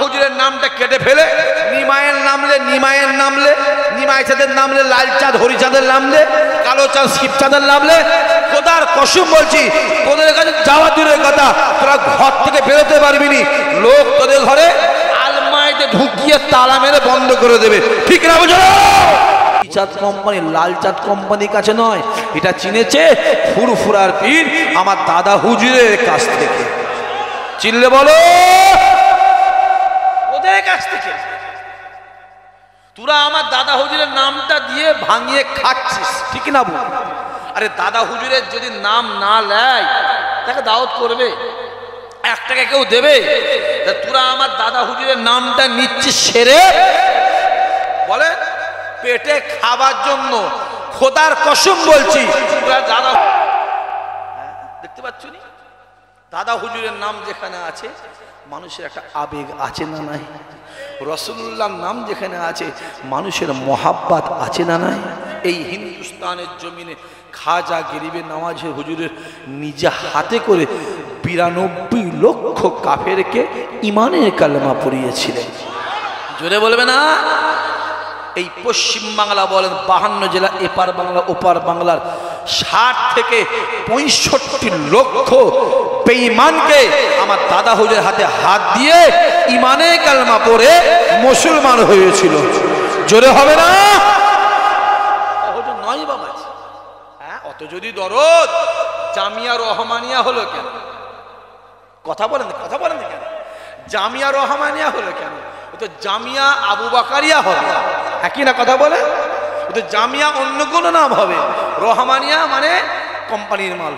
হুজুরের নামটা কেটে ফেলে নিমায়ের নামলে নিমাই চাঁদের নামলে লাল চাঁদ হরিচাঁদের নামলে কালো চাঁদ শিবচাঁদের নামলে খোদার কসম বলছি তোদের কাছে যাওয়া দূরের কথা, তোরা ঘর থেকে বেরোতে পারবি নি। লোক তোদের ঘরে আলমারিতে ঢুকিয়ে তালা মেরে বন্ধ করে দেবে, ঠিক না? বুঝো চাঁদ কোম্পানি লাল চাঁদ কোম্পানির কাছে নয়, এটা চিনেছে ফুরফুরার পীর আমার দাদা হুজুরের কাছ থেকে। চিনলে বলো ওদের কাছ থেকে। তোরা আমার দাদা হুজুরের নামটা দিয়ে ভাঙিয়ে খাচ্ছিস, ঠিক না বল? আরে দাদা হুজুরের যদি নাম না নেয় তাকে দাওয়াত করবে, 1 টাকা কেউ দেবে? তোরা আমার দাদা হুজুরের নামটা নিচ্ছিস সেরে বলে পেটে খাবার জন্য। খোদার কসম বলছি তোরা দাদা দেখতে পাচ্ছ নি, দাদা হুজুরের নাম যেখানে আছে মানুষের একটা আবেগ আছে না নাই? রাসূলুল্লাহর নাম যেখানে আছে মানুষের মহাব্বত আছে না নাই? এই হিন্দুস্তানের জমিনে খাজা গরিবে নওয়াজের হুজুরের নিজে হাতে করে 92 লক্ষ কাফেরকে ইমানের কালেমা পড়িয়েছিলেন। জোরে বলবে না? এই পশ্চিম বাংলা বলেন 52 জেলা, এপার বাংলা ওপার বাংলার 60 থেকে 65 লক্ষ বেঈমানকে আমার দাদা হুজুরের হাতে হাত দিয়ে ইমানে কালেমা পড়ে মুসলমান হয়েছিল। জোরে হবে না? হুজুর নয় বাবা, হ্যাঁ অত যদি দরদ জামিয়া রহমানিয়া হলো কেন? কথা বলেন কেন? জামিয়া রহমানিয়া হলো কেন? ও তো জামিয়া আবু বাকারিয়া হবে, একই না? কথা বলে ও তো জামিয়া অন্য কোনো নাম হবে। রহমানিয়া মানে কোম্পানির মাল।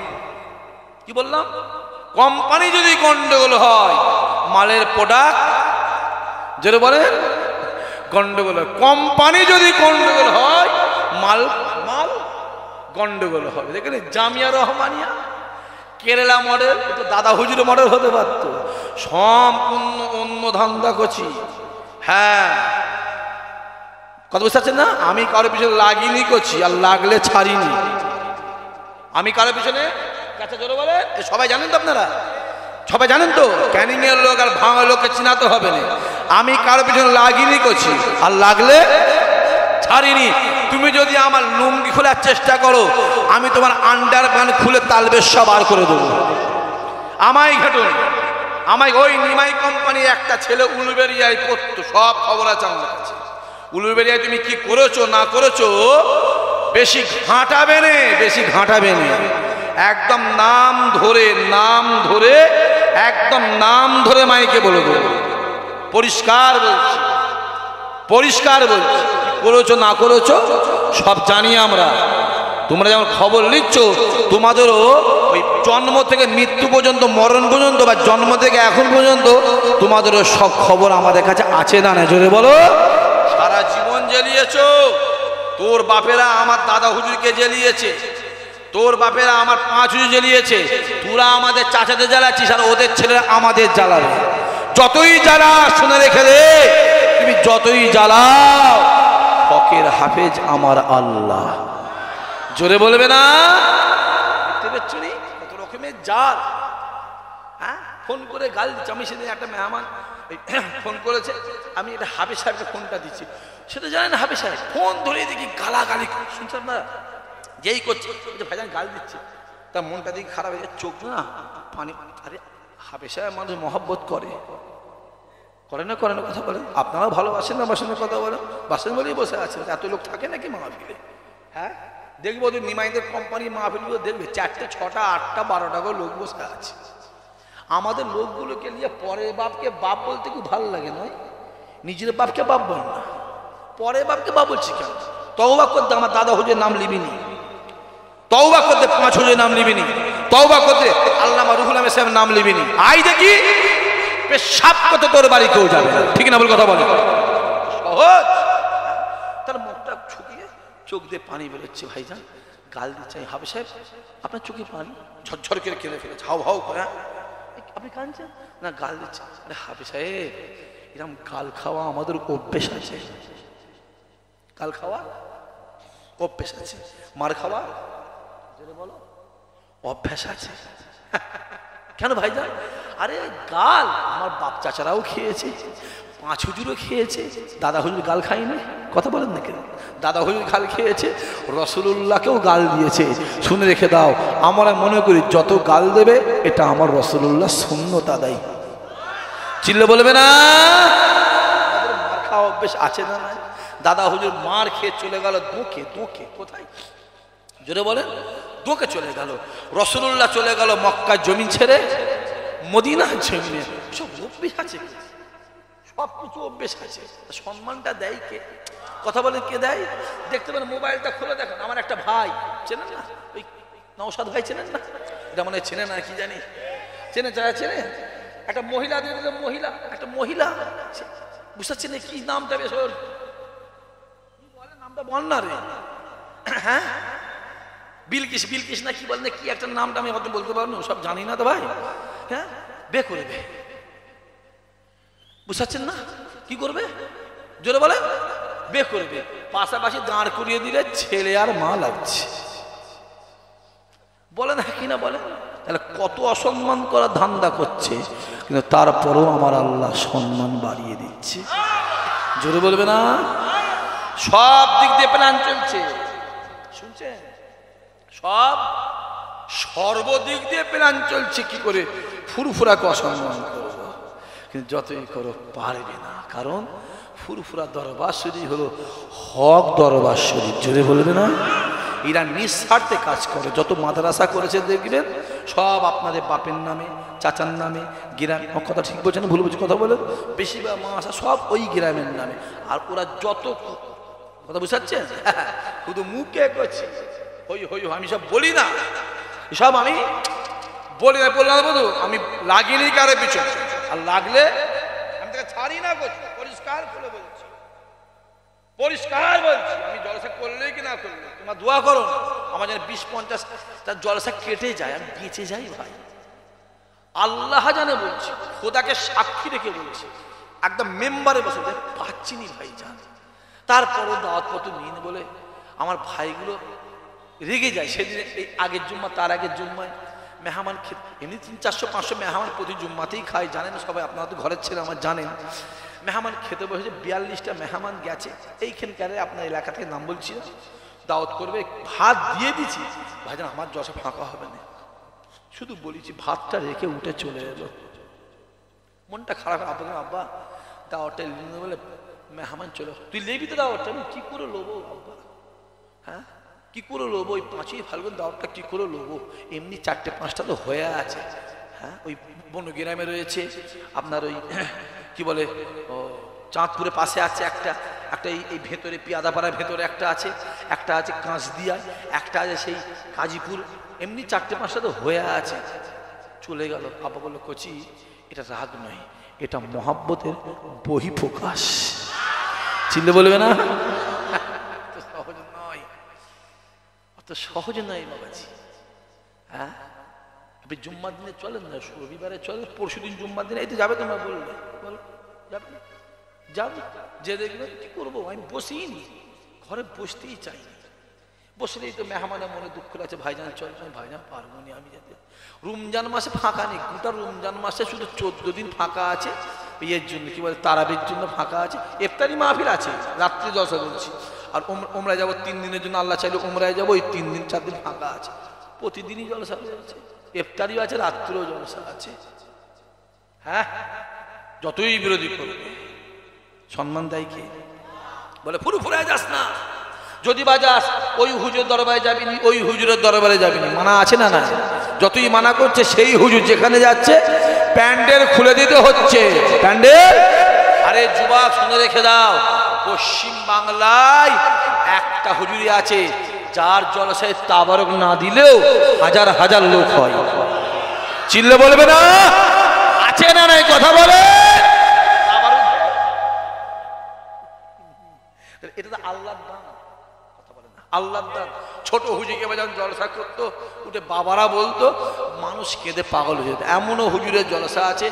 কি বললাম? কোম্পানি যদি গন্ডগোল হয় মালের প্রোডাক্ট, যেটা বলে গন্ডগোল হয়। কোম্পানি যদি গন্ডগোল হয় মাল গন্ডগোল হবে। দেখেন জামিয়া রহমানিয়া কেরালা মডেল, তো দাদা হুজুর মডেল হতে পারত। সম্পূর্ণ অন্য ধান্দা করছি। হ্যাঁ কথা বুঝতে পারছেন না? আমি কারোর পিছনে লাগিনি করছি আর লাগলে ছাড়িনি। আমি কারোর পিছনে কাছে জোরে বলে সবাই জানেন তো, আপনারা সবাই জানেন তো, ক্যানিং এর লোক আর ভাঙা লোককে চিনাতে হবে না। আমি কারোর পিছনে লাগিনি করছি আর লাগলে ছাড়িনি। তুমি যদি আমার লুঙ্গি খোলার চেষ্টা করো আমি তোমার আন্ডার প্যান্ট খুলে তালবেশা বার করে দেবো। আমায় ঘাটুন, আমায় ওই নিমাই কোম্পানির একটা ছেলে উলুবেরিয়ায় পড়তো, সব খবর আছে আমার কাছে। উলুবেরিয়ায় তুমি কি করেছো না করেছো বেশি ঘাঁটাবে না, একদম নাম ধরে মাইকে বলে দেবো। পরিষ্কার বলছি করেছো না করেছো সব জানি আমরা। তোমরা যেমন খবর নিচ্ছ তোমাদেরও ওই জন্ম থেকে মৃত্যু পর্যন্ত, মরণ পর্যন্ত বা জন্ম থেকে এখন পর্যন্ত তোমাদেরও সব খবর আমাদের কাছে আছে না? জোরে বলো। সারা জীবন জ্বালিয়েছো। তোর বাপেরা আমার দাদা হুজুরকে জ্বালিয়েছে, তোর বাপেরা আমার 5 হুজুর জ্বালিয়েছে। তোরা আমাদের চাচাদের জ্বালাচ্ছিস আর ওদের ছেলেরা আমাদের জ্বালাবে। যতই জ্বালা শুনে রেখে দে, তুমি যতই জ্বালাও হকের হাফেজ আমার আল্লাহ। জোরে বলবে না? দেখতে পাচ্ছ নি কত রকমের জাল। হ্যাঁ ফোন করে গাল দিচ্ছে। আমি সেদিন একটা মেহমান ফোন করেছে, আমি এটা হাফেজ সাহেবকে ফোনটা দিচ্ছি, সেটা জানেন হাফেজ সাহেব ফোন ধরে দেখি গালাগালি শুনছেন না, যেই করছে ভাইজান গাল দিচ্ছে, তার মনটা দিকে খারাপ হয়ে যায়, চোখ না পানি। আরে হাফেজ সাহেব মানুষ মহব্বত করে না কথা বলেন? আপনারাও ভালোবাসেন না বাসেন কথা বলেন? বাসেন বলেই বসে আছেন। এত লোক থাকে নাকি মাহফিলে? হ্যাঁ দেখবো ওদের নিমাইদের কোম্পানির মাহফিলগুলো দেখবে 4টে 6টা 8টা 12টা করে লোক বসে আছে। আমাদের লোকগুলোকে নিয়ে পরের বাপকে বাপ বলতে খুব ভালো লাগে, নয়? নিজের বাপকে বাপ বল না, পরের বাপকে বাপ বলছি কেন? তওবা করতে আমার দাদা হুজুরের নাম লিবিনি, তওবা করতে 5 হুজুরের নাম লিবিনি, তওবা করতে আল্লামা রুহুল আমিন সাহেবের নাম লিবিনি। আই দেখি পেশাব করতে তোর বাড়ি কেউ যাবে না, ঠিক না? বল কথা বলে সহজ। তার মুখটা ছুকিয়ে চোখ দিয়ে পানি বেরোচ্ছে। ভাইজান গাল দিচ্ছে। হাফেজ সাহেব আপনার চোখে পানি ঝরঝর করে কেঁদে ফেলেছে, হাও করে। আপনি কাঁদছেন না? গাল দিচ্ছে। আরে হাফেজ সাহেব এরকম গাল খাওয়া আমাদের অভ্যেস আছে, গাল খাওয়া অভ্যেস আছে, মার খাওয়া বলো অভ্যাস আছে। কেন ভাইজান? আরে গাল আমার বাপ চাচারাও খেয়েছে, পাঁচ হুজুরও খেয়েছে, দাদা হুজুর গাল খায়নি? কথা বলেন না কেন? দাদা হুজুর গাল খেয়েছে, রসুলুল্লাহকেও গাল দিয়েছে। শুনে রেখে দাও, আমরা মনে করি যত গাল দেবে এটা আমার রসুলুল্লাহ সুন্নত আদায়। চিল্লে বলবে না? মার খাওয়া অভ্যেস আছে না? দাদা হুজুর মার খেয়ে চলে গেল দোকে। দোকে কোথায়? জোরে বলেন। দোকে চলে গেল। রসুলুল্লাহ চলে গেল মক্কা জমিন ছেড়ে মদিনা জমিনে। সব অভ্যেস আছে, সব কিছু অভ্যেস আছে। সম্মানটা দেয় কে? কথা বলেন কে দেয়? দেখতে পারেন, মোবাইলটা খুলে দেখেন। আমার একটা ভাই, চেনেন না? ওই নওশাদ ভাই চেনেন না? এটা মনে চেনে না কি জানি, চেনে যারা চেনে। একটা মহিলা দিয়ে দিল, মহিলা, একটা মহিলা, বুঝতে পারছেন কি নামটা? বেশ বলে, নামটা বল না রে। হ্যাঁ, বিলকিস, বিলকিস না কি বলেন, কি একটা নামটা আমি অত বলতে পারবো না, সব জানি না তো ভাই। হ্যাঁ, বে করবে, বুঝতে পারছেন না? কি করবে? জোরে বলে, বে করবে। পাশাপাশি দাঁড় করিয়ে দিলে ছেলে আর মা লাগছে। বলে না কি না বলে? তাহলে কত অসম্মান করা ধান্দা করছে, কিন্তু তারপরেও আমার আল্লাহ সম্মান বাড়িয়ে দিচ্ছে। জোরে বলবে না? সব দিক দিয়ে প্ল্যান চলছে, শুনছেন? সব সর্বদিক দিয়ে প্ল্যান চলছে কি করে ফুরফুরাকে অসম্মান করবো, কিন্তু যতই করো পারবে না। কারণ ফুরফুরা দরবার শরীফ হলো হক দরবার শরীফ। জোরে বলবে না? এরা নিঃস্বার্থে কাজ করে। যত মাদ্রাসা করেছে দেখবেন সব আপনাদের বাপের নামে, চাচার নামে, গ্রাম, কথা ঠিক বলছেন ভুল বলছি কথা বলে, বেশিরভাগ মাদ্রাসা সব ওই গ্রামের নামে। আর ওরা যত কথা বুঝাচ্ছেন, শুধু মুখে করছে হই হই, আমি সব বলি না, সব আমি বলি না, বললাম বধু আমি লাগিনি কারো পিছনে, আর লাগলে আমি তাকে ছাড়ি না। করছি পরিষ্কার করে বলছি, পরিষ্কার বলছি। আমি জলসা করলে কি না করলে তোমার দোয়া করো না, আমার যেন 20-50 তার জলসা কেটে যায়, আমি বেঁচে যাই ভাই। আল্লাহ জানে বলছি, খোদাকে সাক্ষী রেখে বলছি, একদম মেম্বারে বসে পাচ্ছি নি ভাই জান। তারপরও দাওয়াতপত্র নিন বলে আমার ভাইগুলো রেগে যায়। সেদিন এই আগের জুম্মা, তার আগের জুম্মায় মেহমান খেতে, এমনি 300-400 মেহমান প্রতি জুম্মাতেই খায়, জানেন সবাই, আপনারা তো ঘরের ছেলে আমার জানেন। মেহমান খেতে বসেছে, 42টা মেহমান গেছে এইখানকারে, আপনার এলাকা থেকে নাম বলছি, দাওয়াত করবে, ভাত দিয়ে দিচ্ছি। ভাইজান আমার জলসা ফাঁকা হবে না, শুধু বলেছি ভাতটা রেখে উঠে চলে এলো। মনটা খারাপ, আব্বা আব্বা দাওয়াতটা বলে মেহমান চলো, তুই লেবি তো দাওয়াতটা। আমি কি করে লোবো আব্বা? হ্যাঁ, কি করে লোবো? ওই 5ই ফাল্গুন দাওয়াতটা কি করে লোবো? এমনি 4টে-5টা তো হয়ে আছে। হ্যাঁ, ওই বনগ্রামে রয়েছে আপনার ওই কি বলে চাঁদপুরের পাশে আছে একটা, একটা এই ভেতরে পিয়াদাপাড়ার ভেতরে একটা আছে, একটা আছে কাঁচদিয়ায়, একটা আছে সেই গাজীপুর। এমনি 4টে-5টা তো হয়ে আছে। চলে গেল। আব্বা বললো কচি এটা রাগ নয়, এটা মহাব্বতের বহিঃপ্রকাশ। চিনতে বলবে না? সহজ নয়, অত সহজ নয় বাবাজি। হ্যাঁ, আপনি জুম্মার দিনে চলেন না, রবিবারে চলেন, পরশু দিন জুম্মার দিনে এই তো যাবে, তোমরা বলবে বলো যাবে, যাবে, যে দেখবেন কি করবো, আমি বসিনি, ঘরে বসতেই চাই, বসলেই তো মেহমানের মনে দুঃখ লাগছে, ভাইজান চল, ভাইজান পারবো না আমি যেতে। রমজান মাসে ফাঁকা নেই, গোটা রমজান মাসে শুধু 14 দিন ফাঁকা আছে, ইয়ের জন্য কি বলে তারাবির জন্য ফাঁকা আছে, ইফতারি মাহফিল আছে রাত্রি 10 বলছি, আর উমরায় যাবো 3 দিনের জন্য, আল্লাহ চাইলে উমরায় যাবো, ওই 3 দিন 4 দিন ফাঁকা আছে। প্রতিদিনই জলসা রয়েছে, ইফতারিও আছে, রাত্রিও জলসা আছে। হ্যাঁ, যতই বিরোধী করবে সম্মান দেয় কে? বলে ফুরফুরায় যাস না, যদি বা যাস ওই হুজুরের দরবারে যাবিনি, ওই হুজুরের দরবারে যাবিনি, মানা আছে না? না, যতই মানা করছে সেই হুজুর যেখানে যাচ্ছে প্যান্ডেল খুলে দিতে হচ্ছে, প্যান্ডেল। আরে যুবক শুনে রেখে দাও, পশ্চিম বাংলায় একটা হুজুরি আছে যার জলসায় তাবারক না দিলেও হাজার হাজার লোক হয়। চিল্লে বলবে না? আছে না? নাই কথা বলে। এটা তো আল্লাহর দান, কথা বলে না, আল্লাহর দান। ছোট হুজুরকে যখন জলসা করতো, উঠে বাবারা বলতো, মানুষ কেঁদে পাগল হয়ে যেত। এমনও হুজুরের জলসা আছে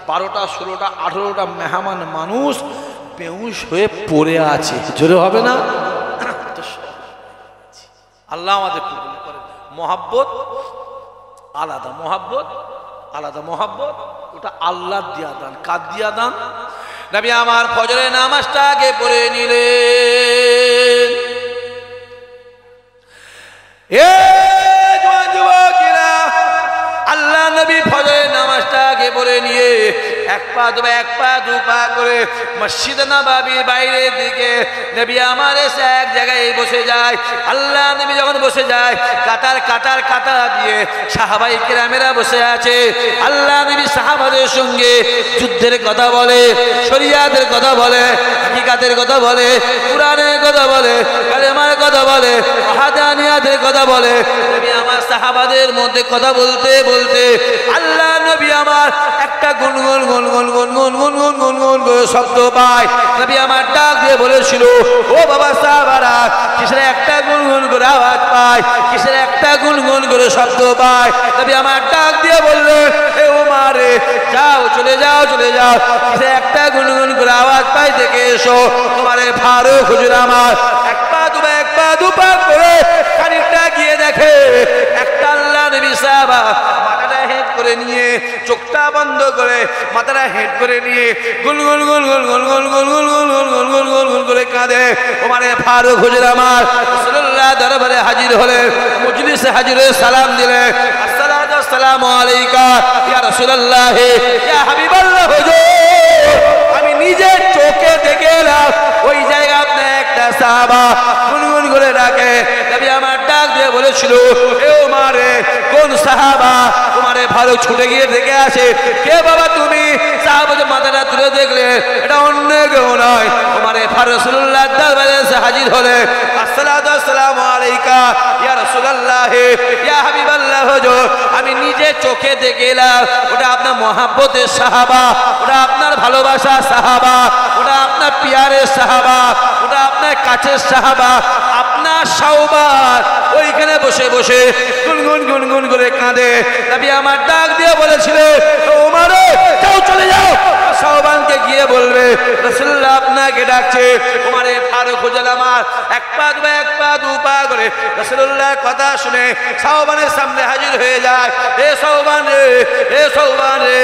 12টা 16টা 18টা মেহমান মানুষ বেহুশ হয়ে পড়ে আছে। জোরে হবে না? আল্লাহ আমাদের কবুল করেন। মহাব্বত আলাদা, মহাব্বত আলাদা মহব্বত, ওটা আল্লাহর দিয়া দান। কার দিয়া দান? নবী আমার ফজরের নামাজটা আগে পড়ে নিলেন। যুবকেরা, আল্লাহ নবী ফজরের নামাজটা আগে পড়ে নিয়ে এক পা দু পা করে মসজিদ নববীর বাইরের দিকে নবী আমার এসে এক জায়গায় বসে যায়। আল্লাহ নবী যখন বসে যায়, কাতার দিয়ে সাহাবায়ে কেরামেরা বসে আছে। আল্লাহ নবী সাহাবাদের সঙ্গে যুদ্ধের কথা বলে, শরিয়াতের কথা বলে, হাকিকাতের কথা বলে, কুরআনের কথা বলে, কালেমার কথা বলে, ওয়াহদানিয়াতের কথা বলে। নবী আমার সাহাবাদের মধ্যে কথা বলতে বলতে আল্লাহ নবী আমার একটা গুনগুন করে শব্দ পায়। নবী আমার ডাক দিয়ে বলেছিল, ও বাবা সাহাবারা, কিসের একটা গুনগুন করে আওয়াজ পায়, কিসের একটা গুনগুন করে শব্দ পায়? নবী আমার ডাক দিয়ে বললেন, হে ওমরে, যাও চলে যাও, কিসের একটা গুনগুন করে আওয়াজ পাই দেখে এসো। ওমরে ফারুক হুজুর আমার এক পা দু পা করে খানিকটা গিয়ে দেখে একটা আল্লাহ নবী সাহাবা মাথাটা হেঁট করে নিয়ে, চোখটা বন্ধ করে মাথাটা হেঁট করে নিয়ে গুনগুন করে কাঁদে। ওমরে ফারুক হুজুর আমার রাসূলুল্লাহ দরবারে হাজির হলেন, মজলিসে হাজির হয়ে সালাম দিলেন, আসসালাতু আসসালামু আলাইকা ইয়া রাসূলুল্লাহ ইয়া হাবিবাল্লাহ হুজুর। আমি নিজের চোখে দেখে এলাম ওই জায়গাতে একটা সাহাবা গুনগুন করে ডাকে। নবী আমার ডাক দিয়ে বলেছিল, হে ওমরে, কোন সাহাবা? ওমরে ফারুক ছুটে গিয়ে দেখে আসে, কে বাবা তুমি? সাহাবা মাথাটা তুলে দেখলে এটা অন্য কেউ নয়, ওমরে ফারুক রাসূলুল্লাহ দরবারে এসে হাজির হলে, আসসালাতু আসসালামু আলাইকা ইয়া রাসূলুল্লাহ ইয়া হাবিবাল্লাহ হুজুর। আমি নিজে চোখে দেখে এলাম ওটা আপনার মহব্বতের সাহাবা, ওটা আপনার ভালোবাসার সাহাবা, ওটা আপনার পিয়ারের সাহাবা, ওটা আপনার কাছের সাহাবা, আপনার সাওবান ওইখানে বসে বসে গুনগুন করে কাঁদে। নবী আমার ডাক দিয়ে বলেছিলেন, ওমর যাও চলে যাও, সাওবানকে গিয়ে বলবে রাসূলুল্লাহ আপনাকে ডাকছে। ওমরে ফারুক হুজুর আমার এক পা দু পা করে রাসূলুল্লাহর কথা শুনে সাওবানের সামনে হাজির হয়ে যায়। এ সাওবান রে, এ সাওবান রে,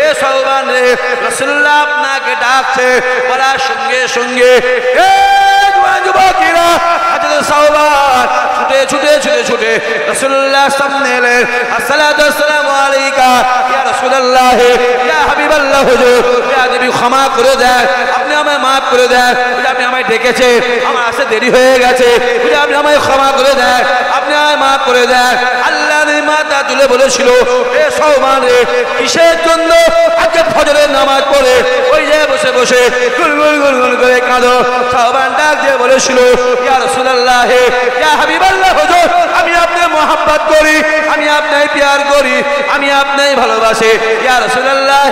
এ সাওবান রে, রাসূলুল্লাহ আপনাকে ডাকছে। বলার সঙ্গে সঙ্গে যুবকেরা হযরত সাওবান ছুটে রাসূলুল্লাহর সামনে এলেন, আসসালাতু আসসালামু আলাইকা ইয়া রাসূলুল্লাহ ইয়া হাবিবাল্লাহ হুজুর। ইয়া নবী ক্ষমা করে দেন, আপনি আমায় maaf করে দেন, আপনি আমায় ডেকেছে, আমার আসতে দেরি হয়ে গেছে, আপনি আমায় ক্ষমা করে দেন, আপনি আমায় maaf করে দেন। আল্লাহ নবী মাথা তুলে বলেছিল, এ সাওবান রে, কিসের জন্য আজকে ফজরের নামাজ পড়ে ওই জায়গায় বসে বসে গুনগুন করে কাঁদো? সাওবান ডাক দিয়ে বলেছিল, ইয়া রাসূলুল্লাহ ইয়া হাবিবাল্লাহ হুজুর, আমি আপনার মহব্বত করি, আমি আপনাকে প্যার করি, আমি আপনাকে ভালোবাসি। ইয়া রাসূলুল্লাহ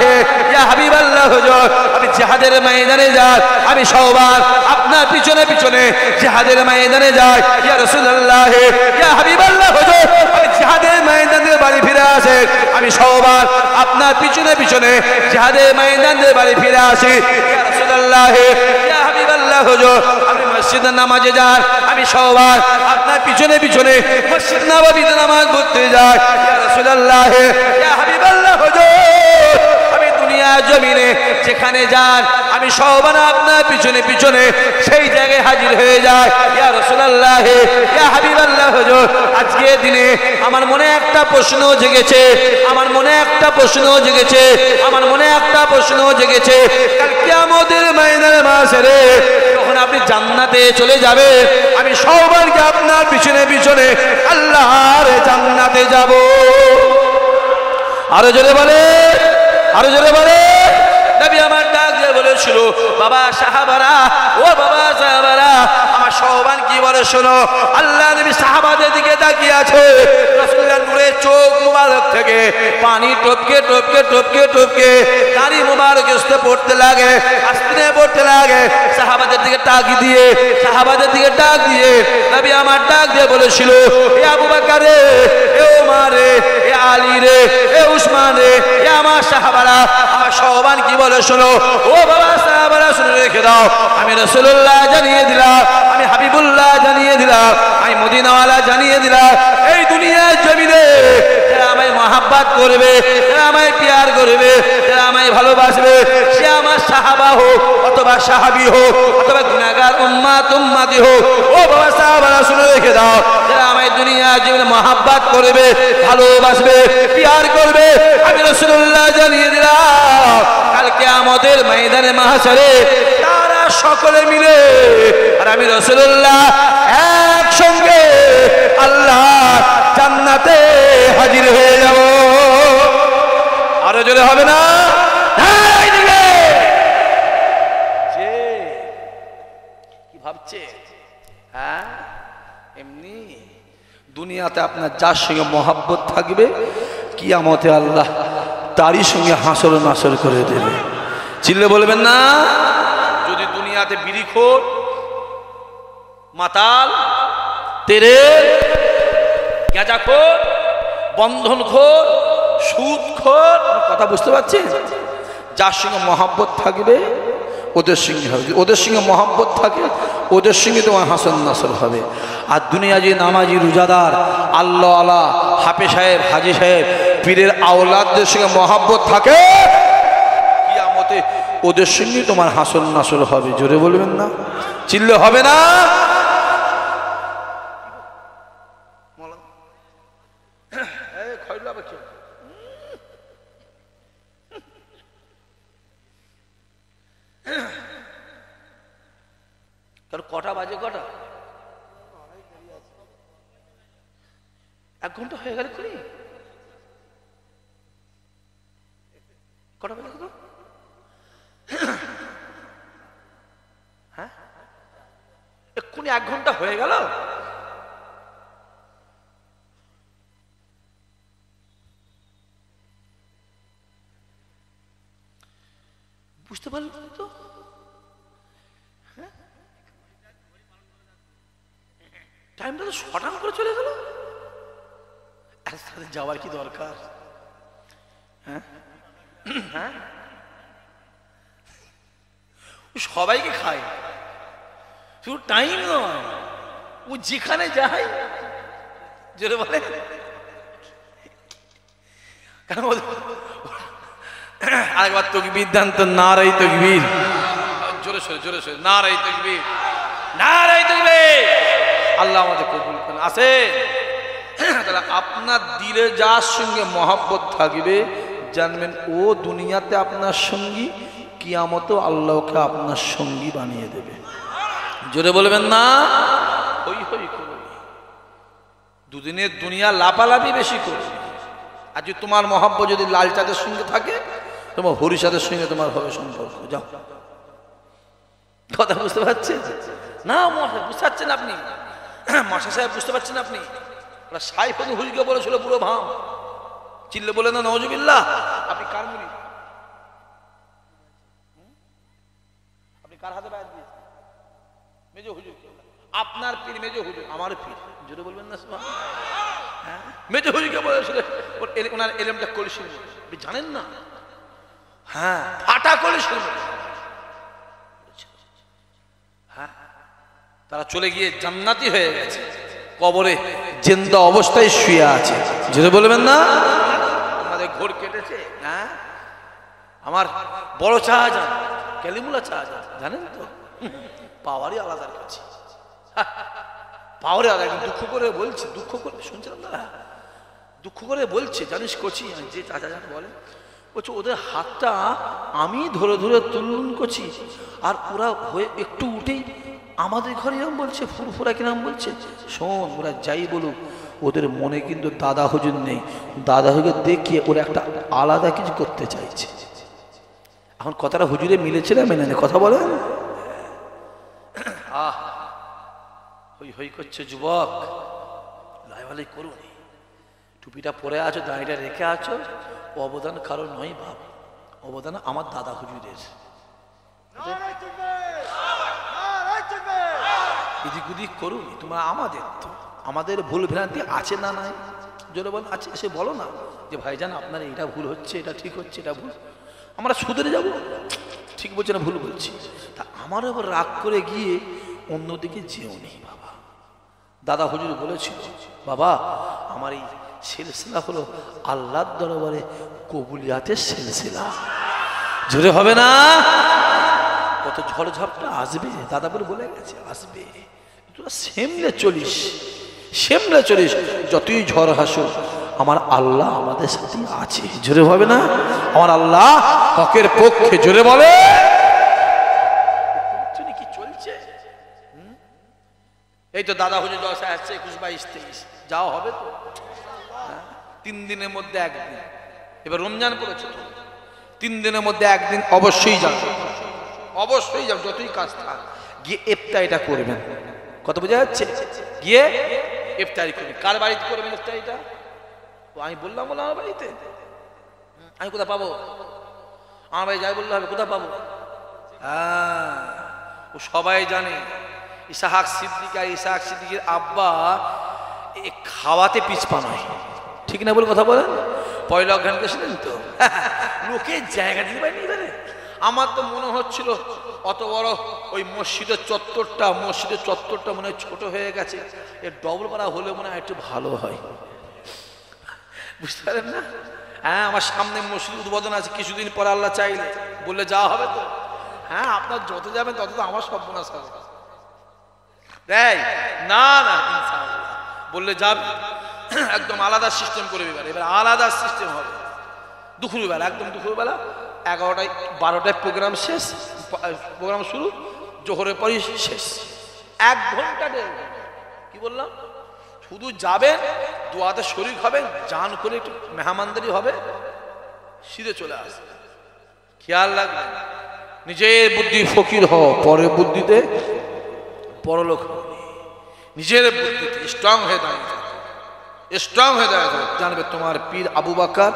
ইয়া হাবিবাল্লাহ হুজুর, আমি জিহাদের ময়দানে যাই, আমি সাওবান আপনার পিছনে পিছনে জিহাদের ময়দানে যাই। ইয়া রাসূলুল্লাহ ইয়া হাবিবাল্লাহ হুজুর, আমি জিহাদের ময়দানে বাড়ি ফিরে আসে, আমি সাওবান আপনার পিছনে পিছনে জিহাদের ময়দানে বাড়ি ফিরে আসি। ইয়া রাসূলুল্লাহ ইয়া হাবিবাল্লাহ হুজুর, আমি মসজিদে নামাজে যাই, আমি সাওবান আপনার পিছনে পিছনে মসজিদ নববীতে নামাজ পড়তে যাই। ইয়া রাসূলুল্লাহ ইয়া হাবিবাল্লাহ হুজুর, আমি দুনিয়ার জমিনে যেখানে যান আমি সাওবান আপনার পিছনে পিছনে সেই জায়গায় হাজির হয়ে যায়। ইয়া রাসূলুল্লাহ ইয়া হাবিবাল্লাহ হুজুর, আজকে দিনে আমার মনে একটা প্রশ্ন জেগেছে, আমার মনে একটা প্রশ্ন জেগেছে, আমার মনে একটা প্রশ্ন জেগেছে, কাল কিয়ামতের ময়দানে মাসরে যখন আপনি জান্নাতে চলে যাবে, আমি সাওবানকে আপনার পিছনে পিছনে আল্লাহর জান্নাতে যাব। আরো জোরে বলে, আরো জোরে বলে। নবী আমার ডাক দিয়ে বলেছিল, বাবা সাহাবারা, ও বাবা সাহাবারা, আমার সাওবান কি বলে শোনো। আল্লাহ নবী সাহাবাদের দিকে তাকিয়ে আছে, রাসূলুল্লাহর নূরের চোখ মুবারক থেকে পানি টপকে টপকে টপকে টপকে দাড়ি মুবারক আসতে পড়তে লাগে, আসতে পড়তে লাগে। সাহাবাদের দিকে তাকিয়ে দিয়ে, সাহাবাদের দিকে ডাক দিয়ে নবী আমার ডাক দিয়ে বলেছিল, এ আবু বকর রে, এ ওমর রে, এ আলী রে, এ উসমান রে, এ আমার সাহাবারা, আমার সাওবান কি বলে শোনো। ও বাবা সাহাবারা শুনে রেখে দাও, আমি রাসূলুল্লাহ জানিয়ে দিলাম, আমি হাবিবুল্লাহ জানিয়ে দিলাম, আমি মদিনাওয়ালা জানিয়ে দিলাম, এই দুনিয়ার জমিনে যারা আমায় মহাব্বত করবে, যারা আমায় প্যার করবে, যারা আমায় ভালোবাসবে, সে আমার সাহাবা হোক অথবা সাহাবী হোক অথবা গুনাহগার উম্মতি হোক, ও বাবা সাহাবারা শুনে রেখে দাও, যারা আমায় দুনিয়ার জমিনে মহাব্বত করবে, ভালোবাসবে, প্যার করবে, আমি রাসূলুল্লাহ জানিয়ে দিলাম কাল কিয়ামতের ময়দানে মাহশারে তারা সকলে মিলে আর আমি রাসূলুল্লাহ একসঙ্গে আল্লাহ জান্নাতে হাজির হয়ে যাব। আরো জোরে হবে না? কি ভাবছে? হ্যাঁ, এমনি দুনিয়াতে আপনার যার সঙ্গে মহাব্বত থাকবে কিয়ামতে আল্লাহ তারই সঙ্গে হাসর নাসর করে দেবে। চিল্লে বলবেন না? যদি দুনিয়াতে বিড়িখোর, মাতাল, তেরের, গাঁজাখোর, বন্ধনখোর, সুদখোর, কথা বুঝতে পারছেন? যার সঙ্গে মহাব্বত থাকবে ওদের সঙ্গে হবে, ওদের সঙ্গে মহাব্বত থাকে ওদের সঙ্গে তোমার হাসন নাসর হবে। আর দুনিয়া যে নামাজি, রোজাদার, আল্লাহ আলা, হাফেজ সাহেব, হাজি সাহেব, পীরের আওলাদদের সঙ্গে মহাব্বত থাকে কিয়ামতে ওদের সঙ্গে তোমার হাসন নাসর হবে। জোরে বলবেন না? চিল্লে হবে না? কটা বাজে? কটা? 1 ঘন্টা হয়ে গেল। কটা বাজে? কত? হ্যাঁ, এক্ষুনি 1 ঘন্টা হয়ে গেল। বুঝতে পারল তো? টাইমটা তো শটান করে চলে গেল। একসাথে যাওয়ার কি দরকার? হ্যাঁ হ্যাঁ, সবাইকে খায়, শুধু টাইম নয়, ও যেখানে যায় জোরে বলে, আরেকবার তকবীর দেন তো, নারায়ে তাকবীর, জোরে সরে জোরে সরে, নারায়ে তাকবীর, নারায়ে তাকবীর। আল্লাহ আমাদের কবুল করেন। আছে তাহলে আপনার দিলে যার সঙ্গে মহব্বত থাকবে জানবেন ও দুনিয়াতে আপনার সঙ্গী, কিয়ামতেও আল্লাহকে আপনার সঙ্গী বানিয়ে দেবে। জোরে বলবেন না? হই হই করবে, দুদিনের দুনিয়া লাপালাপি বেশি করবে। আর যদি তোমার মহব্বত যদি লাল চাঁদের সঙ্গে থাকে, তোমার হরিচাঁদের সঙ্গে তোমার হবে সম্পর্ক। যাও, কথা বুঝতে পারছেন না? বুঝতে পারছেন আপনি? মাসা সাহেব বুঝতে পারছেন আপনি? সাইফুল হুজুরকে বলেছিল পুরো ভাম। চিল্লে বলে না নওয়াজুবিল্লাহ। আপনি কার মুরিদ? আপনি কার হাতে বায়াত দিয়েছেন? মেজো হুজুর। আপনার পীর মেজো হুজুর, আমার পীর। জোরে বলবেন না? হ্যাঁ, মেজো হুজুরকে বলেছিল ওনার এলেমটা কলসির মধ্যে, আপনি জানেন না? হ্যাঁ, ফাটা কলসির মধ্যে। হ্যাঁ, তারা চলে গিয়ে জান্নাতি হয়ে গেছে, কবরে জিন্দা অবস্থায় শুয়ে আছে। যেটা বলবেন না? আমাদের ঘোর কেটেছে। হ্যাঁ, আমার বড় শাহজাহান, কালিমুল্লাহ শাহজাহান, জানেন তো? পাওয়ারই আলাদার কাছে, পাওয়ারই আলাদা। দুঃখ করে বলছে, দুঃখ করে শুনছিলাম না, দুঃখ করে বলছে, জানিস কচি, যে চাচা যান বলে, বলছে ওদের হাতটা আমি ধরে ধরে তুলুন করছি, আর ওরা হয়ে একটু উঠেই আমাদের ঘরে এরকম বলছে, ফুরফুরা কিরাম বলছে। শোন, ওরা যাই বলুক, ওদের মনে কিন্তু দাদা হুজুর নেই। দাদা হুজুর দেখিয়ে ওরা একটা আলাদা কিছু করতে চাইছে। এখন কথাটা হুজুরে মিলেছে না মেনে নে? কথা বলেন। আহ, হই হই করছে যুবক, লাইভালাই করুন। টুপিটা পরে আছো, দাঁড়িটা রেখে আছো, অবদান কারো নয় ভাব, অবদান আমার দাদা হুজুরের। এদিক ওদিক করুন, তোমরা আমাদের তো, আমাদের ভুল ভ্রান্তি আছে না নাই? জোরে বল আছে। সে বলো না যে ভাইজান আপনার এটা ভুল হচ্ছে, এটা ঠিক হচ্ছে, এটা ভুল, আমরা শুধরে যাব। ঠিক বলছে না ভুল বলছি? তা আমার উপর রাগ করে গিয়ে অন্যদিকে যেও নেই বাবা। দাদা হুজুর বলেছিল, বাবা আমার এই সিলসিলা হলো আল্লাহর দরবারে কবুলিয়াতের সিলসিলা। জোরে হবে না? কত ঝড় ঝাপটা আসবে, দাদা বলে গেছে আসবে, তোরা সেমলে চলিস, সেমলে চলিস। যতই ঝড় হাসুক আমার আল্লাহ আমাদের সাথে আছে। জোরে হবে না? আমার আল্লাহ হকের পক্ষে। জোরে বলে কি চলছে? এই তো দাদা হুজুর জলসা আসছে 21, 22, 23 যাওয়া হবে তো 3 দিনের মধ্যে একদিন। এবার রমজান পড়েছে তো 3 দিনের মধ্যে একদিন অবশ্যই যাবে, অবশ্যই যাবে। যতই কাজ থাক গিয়ে ইফতারিটা করবেন। কত বোঝা যাচ্ছে? গিয়ে ইফতারি করবেন। কার বাড়িতে করবেন ইফতারিটা? আমি বললাম বলে আমার বাড়িতে, আমি কোথা পাবো? আমার বাড়ি যাই বললে হবে, কোথা পাবো? হ্যাঁ ও সবাই জানে ইসাহাক সিদ্দিক আর ইসাহাক সিদ্দিকের আব্বা খাওয়াতে পিছপা নয়, ঠিক না বলে কথা বলেন? পয়লা অজ্ঞান গেছিলেন তো, লোকের জায়গা দিতে পারেনি। আমার তো মনে হচ্ছিল অত বড় ওই মসজিদের চত্বরটা মনে হয় ছোট হয়ে গেছে, এর ডবল করা হলে মনে হয় একটু ভালো হয়। বুঝতে পারেন না? হ্যাঁ আমার সামনে মসজিদ উদ্বোধন আছে কিছুদিন পরে, আল্লাহ চাইলে বললে যাওয়া হবে তো। হ্যাঁ আপনার যত যাবেন তত তো আমার সর্বনাশ হবে। না না ইনশাআল্লাহ বললে যাবে, একদম আলাদা সিস্টেম করে এবার আলাদা সিস্টেম হবে। দুপুরবেলা, একদম দুপুরবেলা 11টায় 12টায় প্রোগ্রাম শেষ, প্রোগ্রাম শুরু, জোহরের পরই শেষ। 1 ঘন্টা 1.5 ঘন্টা। কি বললাম? শুধু যাবেন, দোয়াতে শরীক হবেন, জান করে একটু মেহমানদারি হবে, সিধে চলে আসবে। খেয়াল রাখবেন, নিজের বুদ্ধি ফকির হও, পরের বুদ্ধিতে পরলোক হবে। নিজের বুদ্ধিতে স্ট্রং হয়ে দাঁড়িয়ে থাকো, স্ট্রং হয়ে দাঁড়িয়ে থাকো। জানবে তোমার পীর আবু বকর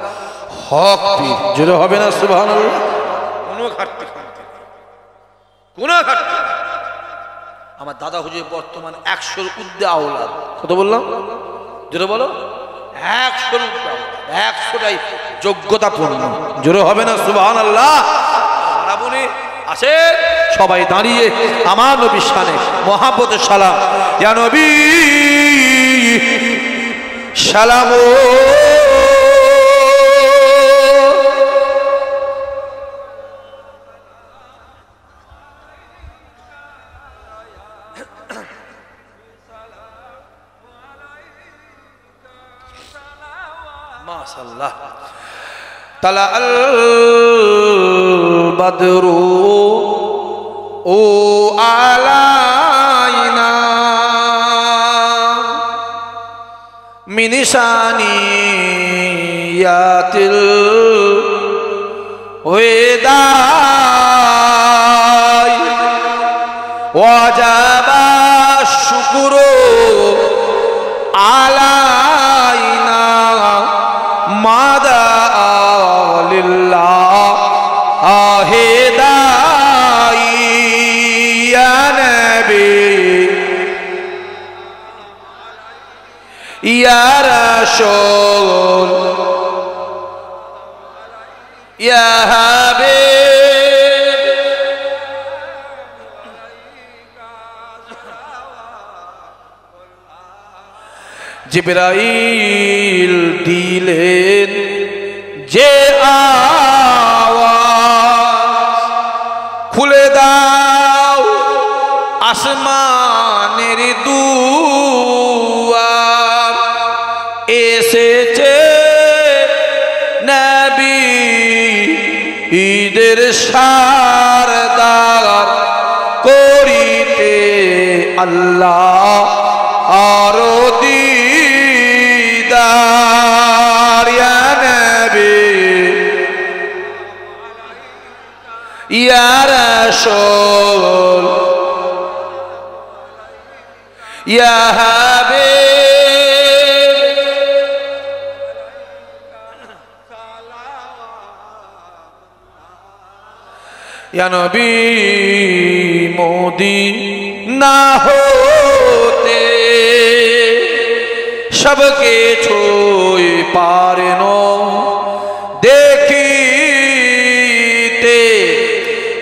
হক পীর। জোরে হবে না সুবহানাল্লাহ? কোনো ঘাটতি কোনো ঘাটতি। আমার দাদা হুজুর বর্তমান 100-র ঊর্ধ্বে আওলাদ। কত বললাম? জোরে বলো। 100-র ঊর্ধ্বে, 100টাই যোগ্যতাপূর্ণ। জোরে হবে না সুবহানাল্লাহ? রাবণী আসে সবাই দাঁড়িয়ে আমার নবীর শানে মহাব্বতের সালাম। ইয়া নবী সালাম। মাশাআল্লাহ। তালা আল বদরু ও আলাইনা মিন শানিয়াতিল ওয়াদাই ওয়াজাবা শুকরু আলাইনা মাদা লিল্লাহ আহেদাই ইয়া নবী ইয়া রাসূল ইয়া হাবিব। জিবরাইল দিলেন যে আওয়াজ, খুলে দাও আসমানের দুয়ার, এসেছে নবী ঈদের সারদার, করিতে আল্লাহ আরো দিদার। ইয়া নবী ইয়া রাসূল ইয়া হাবিব। ইয়া নবী মদিনা হতে সবকে ছুঁই পারেন দেখিতে,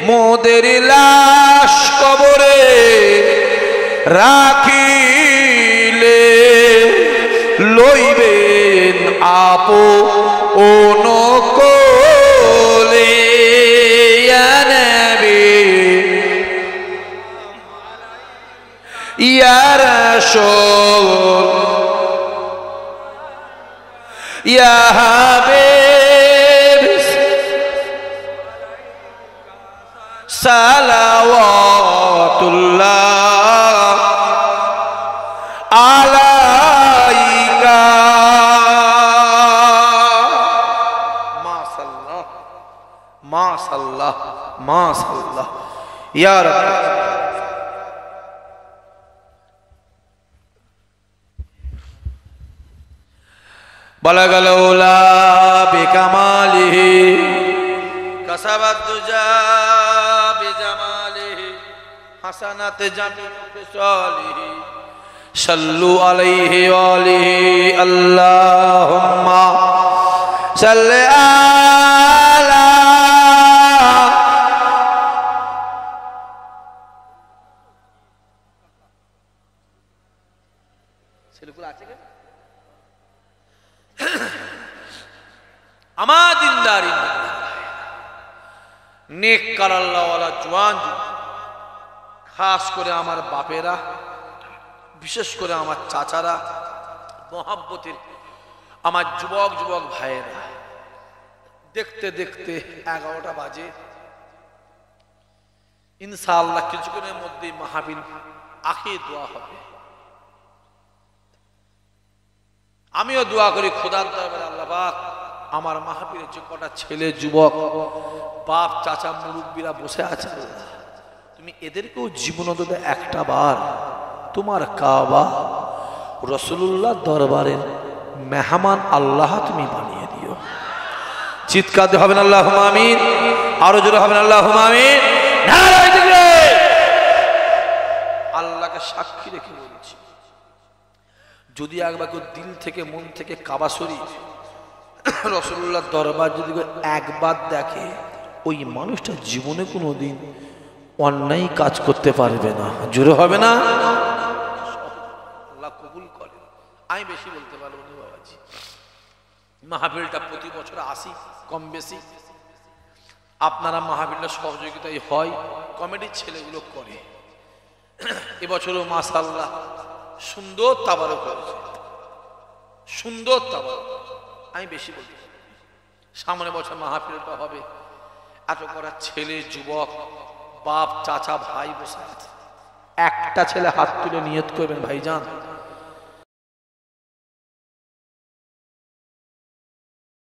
মোদের লাশ রাখিলে লইবেন আপন কোলে ইয়া নবী ইয়া রাসূল ইয়া হাবিব সালাওয়াতুল্লাহ আলাইকা মাশাআল্লাহ মাশাআল্লাহ মাশাআল্লাহ ইয়া রাব্বি বালাগাল উলা বিকামালিহি কাসাবাত দুজা বিজামালিহি হাসানাত জামিল ফিসালিহি সাল্লু আলাইহি ওয়া আলিহি আল্লাহুম্মা সাল্লি আলা ছেলেগুলো আছে কেন আমার দিনদারি নেককার আল্লাহওয়ালা জওয়ান খাস করে আমার বাপেরা বিশেষ করে আমার চাচারা মহাব্বতের আমার যুবক যুবক ভাইয়েরা দেখতে দেখতে 11টা বাজে ইনশাআল্লাহ কিছুক্ষণের মধ্যেই মাহফিল আখির দোয়া হবে আমিও দোয়া করি খোদার দরবারে আল্লাহ পাক আমার মাহফিলের যে কটা ছেলে যুবক বাপ চাচা মুরব্বীরা বসে আছে তুমি এদেরকেও জীবন অন্তত একটা বার তোমার কাবা রাসূলুল্লাহ দরবারের মেহমান আল্লাহ তুমি বানিয়ে দিও চিৎকার দিয়ে হবেন আল্লাহুম্মা আমিন আরো জোরে হবেন আল্লাহুম্মা আমিন নারায়ে তাকবীর আল্লাহকে সাক্ষী রেখে বলছি যদি একবার কেউ দিল থেকে মন থেকে কাবা শরীফ রাসূলুল্লাহ দরবার যদি একবার দেখে ওই মানুষটা জীবনে কোনোদিন অন্যায় কাজ করতে পারবে না জোরে হবে না আল্লাহ কবুল করে আমি বেশি বলতে পারবো না বাবাজি মাহফিলটা প্রতি বছর আসি কম বেশি আপনারা মাহফিলটা সহযোগিতায় হয় কমিটির ছেলেগুলো করে এবছরও মাশাআল্লাহ সুন্দর তাবারক হয়েছে সুন্দর তাবারক আমি বেশি বলতে সামনে বছর মাহফিলটা হবে এত করা ছেলে যুবক বাপ চাচা ভাই বসে আছে একটা ছেলে হাত তুলে নিয়ত করবেন ভাইজান